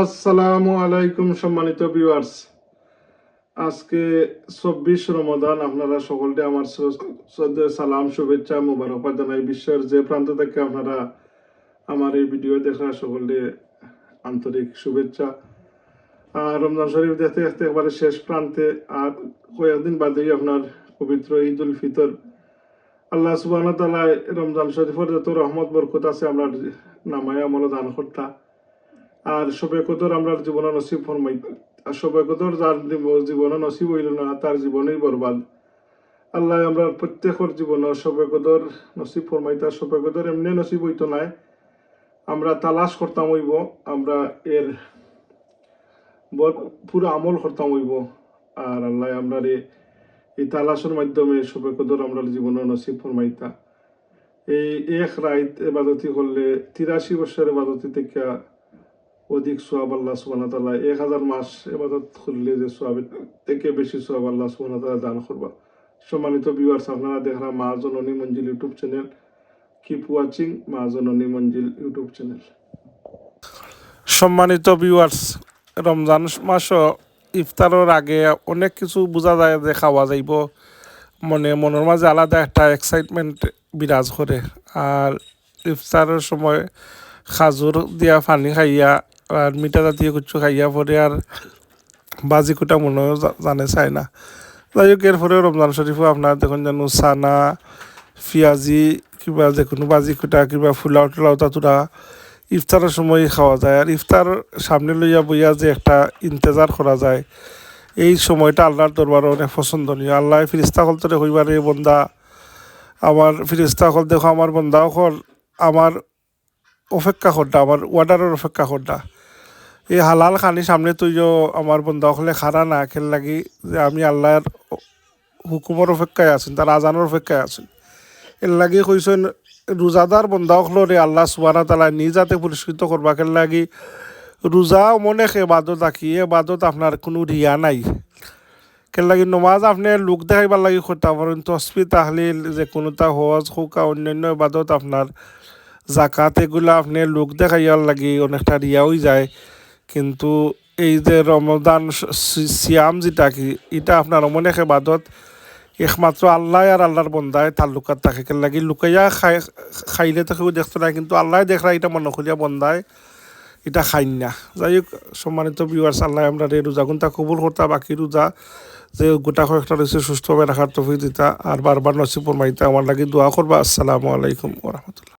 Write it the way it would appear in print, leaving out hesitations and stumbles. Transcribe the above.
আসসালামু আলাইকুম সম্মানিত ভিউয়ার্স। আজকে ২৪ রমাদান। আপনারা সকলকে আমার শ্রদ্ধেয় সালাম, শুভেচ্ছা, মোবারকবাদ জানাই। বিশ্বের যে প্রান্ত থেকে আপনারা আমার এই ভিডিও দেখা সকলকে আন্তরিক শুভেচ্ছা। রমজান শরীফ দেখতে দেখতে একবারে শেষ প্রান্তে, আর কয়েকদিন বাদেই আপনার পবিত্র ঈদ উল ফিতর। আল্লাহ সুবহানাহু ওয়া তাআলা রমজান শরীফের যত রহমত বরকত আছে আমরা নামায় আমল দান করতা, আর সবে কদর আমরা জীবনে নসিব ফরমাই। আর সবে কদর যার জীবনে নসিব হইল না তার জীবনেই বরবাদ। আল্লাহ আমরা প্রত্যেকের জীবনে সবে কদর নসিব ফরমাইতা। সবে কদর এমনি নসিব হইতো নাই, আমরা তালাশ করতাম হইব, আমরা এর পুরো আমল করতাম হইব। আর আল্লাহ আমরা এই তালাশের মাধ্যমে সবে কদর আমরা জীবনে নসিব ফরমাইতা। এই এক রাত এবাদতি করলে ৮৩ বছর এবাদতি থেকে অধিক সোয়াব আল্লাহ সুবহানাহু ওয়া তাআলা ১০০০ মাস ইবাদত করলে যে সোয়াবের থেকে বেশি সোয়াব আল্লাহ সুবহানাহু ওয়া তাআলা দান করবা। সম্মানিত ভিউয়ার্স, আপনারা দেখরা মা জননী মঞ্জিল ইউটিউব চ্যানেল। কিপ ওয়াচিং মা জননী মঞ্জিল ইউটিউব চ্যানেল। সম্মানিত ভিউয়ার্স, রমজান মাসও ইফতারের আগে অনেক কিছু বোঝা যায় যে খাওয়া যাইব, মনের মাঝে আলাদা একটা এক্সাইটমেন্ট বিরাজ করে। আর ইফতারের সময় খাজুর দিয়া পানি খাইয়া আর মিঠা জাতীয় কিছু খাইয়া পরে আর বাজি কুটা মনেও জানে চায় না। যাই হোক, এরপরেও রমজান শরীফও আপনার দেখুন যেন চানা, পিঁয়াজি, কিংবা যে কোনো বাজি কুটা কিংবা ফুলাও টুলাও তাতুরা ইফতারের সময় খাওয়া যায়। আর ইফতার সামনে লইয়া বইয়া যে একটা ইন্তজার করা যায়, এই সময়টা আল্লাহর দরবারে অনেক পছন্দনীয়। আল্লাহ ফিরিস্তা হল তোরে হইবারে বন্দা, আমার ফিরিস্তা হল দেখো আমার বন্দা হল আমার অপেক্ষা করডা, আমার অর্ডারের অপেক্ষা করডা। এই হালাল খানি সামনে তুইও আমার বন্দা হলে খারা না খেল লাগি যে আমি আল্লাহর হুকুমের অপেক্ষায় আছেন, তার আজানের অপেক্ষায় আছেন। এর লাগি কইছেন রোজাদার বন্দা হলরে আল্লাহ সুবহানাহু ওয়া তাআলা নিজ হাতে পুরস্কৃত করবা। খেল লাগি রোজা মনে এবাদত আঁকি, এবাদত আপনার কোনো রিয়া নাই। কেন লাগি নমাজ আপনি লোক দেখাইবার লাগি করতে পারেন, তসবি তাহলিল যে কোনোটা হজ হোকা অন্যান্য এবাদত আপনার জাকাত এগুলো আপনি লোক দেখাইয়ার লাগি অনেকটা রিয়াওই যায়। কিন্তু এই যে রমজান সিয়াম যেটা কি, এটা আপনার অনেক এবাদত একমাত্র আল্লাহ আর আল্লাহর বন্দায় তাল্লুকাত থাকে। কেন লাগি লুকাইয়া খাইলে তাকেও দেখতে নাই, কিন্তু আল্লাহ দেখরা এটা মনে করিয়া বন্দায় এটা খাইন না। যাই হোক সম্মানিত ভিউয়ার্স, আল্লাহ আমরা রোজা গুনটা কবুল করতা, বাকি রোজা যে গোটা কয়েকটা রয়েছে সুস্থভাবে রাখার তৌফিক দিতা আর বারবার নসিব ফরমাইতা। আমার লাগি দোয়া করবা। আসসালামু আলাইকুম ওয়া রাহমাতুল্লাহ।